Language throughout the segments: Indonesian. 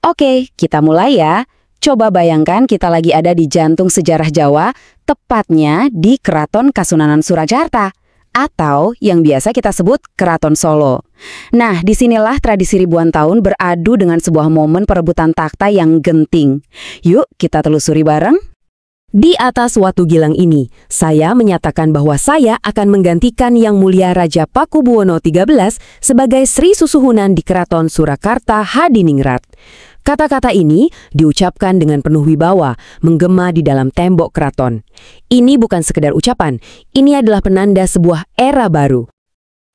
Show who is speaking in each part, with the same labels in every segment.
Speaker 1: Oke, kita mulai ya. Coba bayangkan kita lagi ada di jantung sejarah Jawa, tepatnya di Keraton Kasunanan Surakarta, atau yang biasa kita sebut Keraton Solo. Nah, disinilah tradisi ribuan tahun beradu dengan sebuah momen perebutan takhta yang genting. Yuk, kita telusuri bareng. Di atas Watu Gilang ini, saya menyatakan bahwa saya akan menggantikan Yang Mulia Raja Pakubuwono XIII sebagai Sri Susuhunan di Keraton Surakarta Hadiningrat. Kata-kata ini diucapkan dengan penuh wibawa, menggema di dalam tembok keraton. Ini bukan sekedar ucapan, ini adalah penanda sebuah era baru.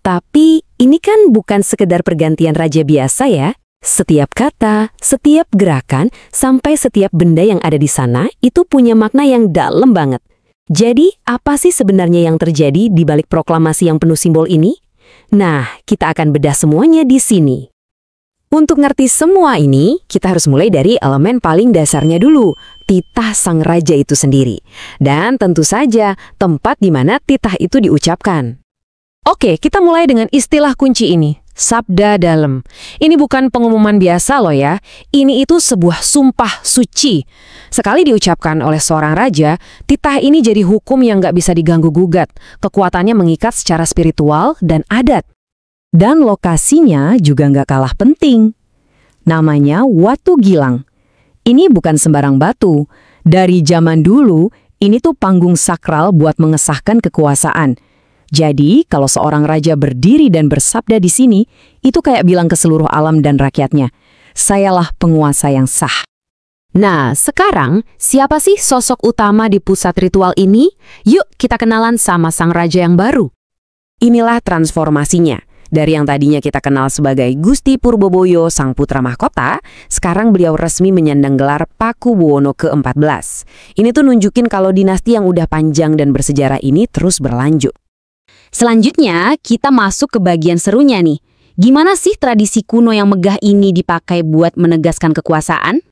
Speaker 1: Tapi ini kan bukan sekedar pergantian raja biasa ya. Setiap kata, setiap gerakan, sampai setiap benda yang ada di sana itu punya makna yang dalam banget. Jadi, apa sih sebenarnya yang terjadi di balik proklamasi yang penuh simbol ini? Nah, kita akan bedah semuanya di sini. Untuk ngerti semua ini, kita harus mulai dari elemen paling dasarnya dulu, titah sang raja itu sendiri. Dan tentu saja, tempat di mana titah itu diucapkan. Oke, kita mulai dengan istilah kunci ini, sabda dalem. Ini bukan pengumuman biasa loh ya, ini itu sebuah sumpah suci. Sekali diucapkan oleh seorang raja, titah ini jadi hukum yang nggak bisa diganggu-gugat. Kekuatannya mengikat secara spiritual dan adat. Dan lokasinya juga nggak kalah penting. Namanya Watu Gilang. Ini bukan sembarang batu. Dari zaman dulu, ini tuh panggung sakral buat mengesahkan kekuasaan. Jadi, kalau seorang raja berdiri dan bersabda di sini, itu kayak bilang ke seluruh alam dan rakyatnya, sayalah penguasa yang sah. Nah, sekarang, siapa sih sosok utama di pusat ritual ini? Yuk, kita kenalan sama sang raja yang baru. Inilah transformasinya. Dari yang tadinya kita kenal sebagai Gusti Purboboyo, sang putra mahkota, sekarang beliau resmi menyandang gelar Pakubuwono ke-14. Ini tuh nunjukin kalau dinasti yang udah panjang dan bersejarah ini terus berlanjut. Selanjutnya, kita masuk ke bagian serunya nih. Gimana sih tradisi kuno yang megah ini dipakai buat menegaskan kekuasaan?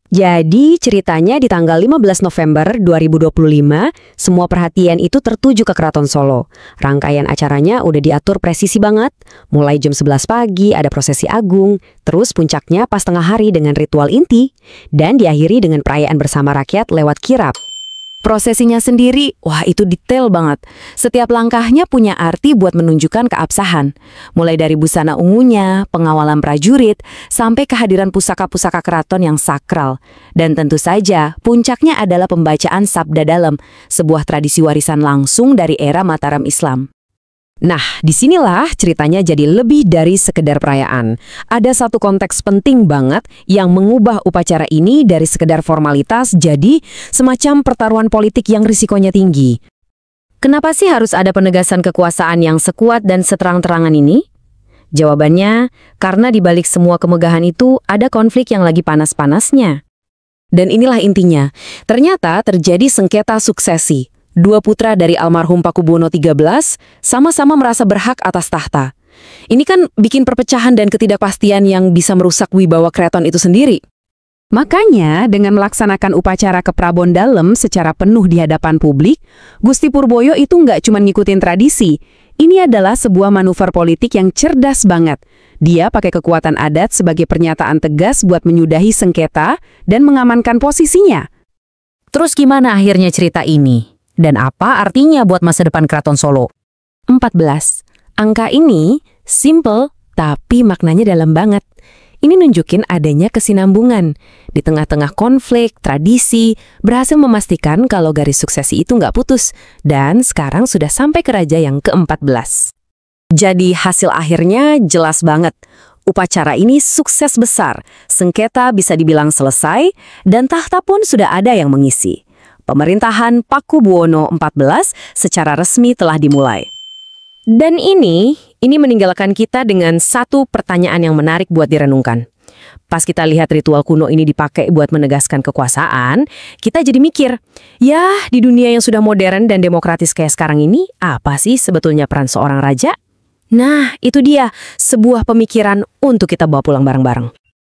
Speaker 1: Jadi, ceritanya di tanggal 15 November 2025, semua perhatian itu tertuju ke Keraton Solo. Rangkaian acaranya udah diatur presisi banget. Mulai jam 11 pagi ada prosesi agung, terus puncaknya pas tengah hari dengan ritual inti, dan diakhiri dengan perayaan bersama rakyat lewat kirap. Prosesinya sendiri, wah itu detail banget. Setiap langkahnya punya arti buat menunjukkan keabsahan. Mulai dari busana ungunya, pengawalan prajurit, sampai kehadiran pusaka-pusaka keraton yang sakral. Dan tentu saja, puncaknya adalah pembacaan sabda dalem, sebuah tradisi warisan langsung dari era Mataram Islam. Nah, disinilah ceritanya jadi lebih dari sekedar perayaan. Ada satu konteks penting banget yang mengubah upacara ini dari sekedar formalitas jadi semacam pertaruhan politik yang risikonya tinggi. Kenapa sih harus ada penegasan kekuasaan yang sekuat dan seterang-terangan ini? Jawabannya, karena di balik semua kemegahan itu ada konflik yang lagi panas-panasnya. Dan inilah intinya, ternyata terjadi sengketa suksesi. Dua putra dari almarhum Pakubuwono XIII sama-sama merasa berhak atas tahta. Ini kan bikin perpecahan dan ketidakpastian yang bisa merusak wibawa keraton itu sendiri. Makanya, dengan melaksanakan upacara keprabon dalem secara penuh di hadapan publik, Gusti Purboyo itu nggak cuma ngikutin tradisi. Ini adalah sebuah manuver politik yang cerdas banget. Dia pakai kekuatan adat sebagai pernyataan tegas buat menyudahi sengketa dan mengamankan posisinya. Terus gimana akhirnya cerita ini? Dan apa artinya buat masa depan Keraton Solo? 14. Angka ini simple, tapi maknanya dalam banget. Ini nunjukin adanya kesinambungan. Di tengah-tengah konflik, tradisi, berhasil memastikan kalau garis suksesi itu nggak putus. Dan sekarang sudah sampai ke raja yang ke-14. Jadi hasil akhirnya jelas banget. Upacara ini sukses besar. Sengketa bisa dibilang selesai, dan tahta pun sudah ada yang mengisi. Pemerintahan Pakubuwono XIV secara resmi telah dimulai. Dan ini meninggalkan kita dengan satu pertanyaan yang menarik buat direnungkan. Pas kita lihat ritual kuno ini dipakai buat menegaskan kekuasaan, kita jadi mikir, ya di dunia yang sudah modern dan demokratis kayak sekarang ini, apa sih sebetulnya peran seorang raja? Nah, itu dia, sebuah pemikiran untuk kita bawa pulang bareng-bareng.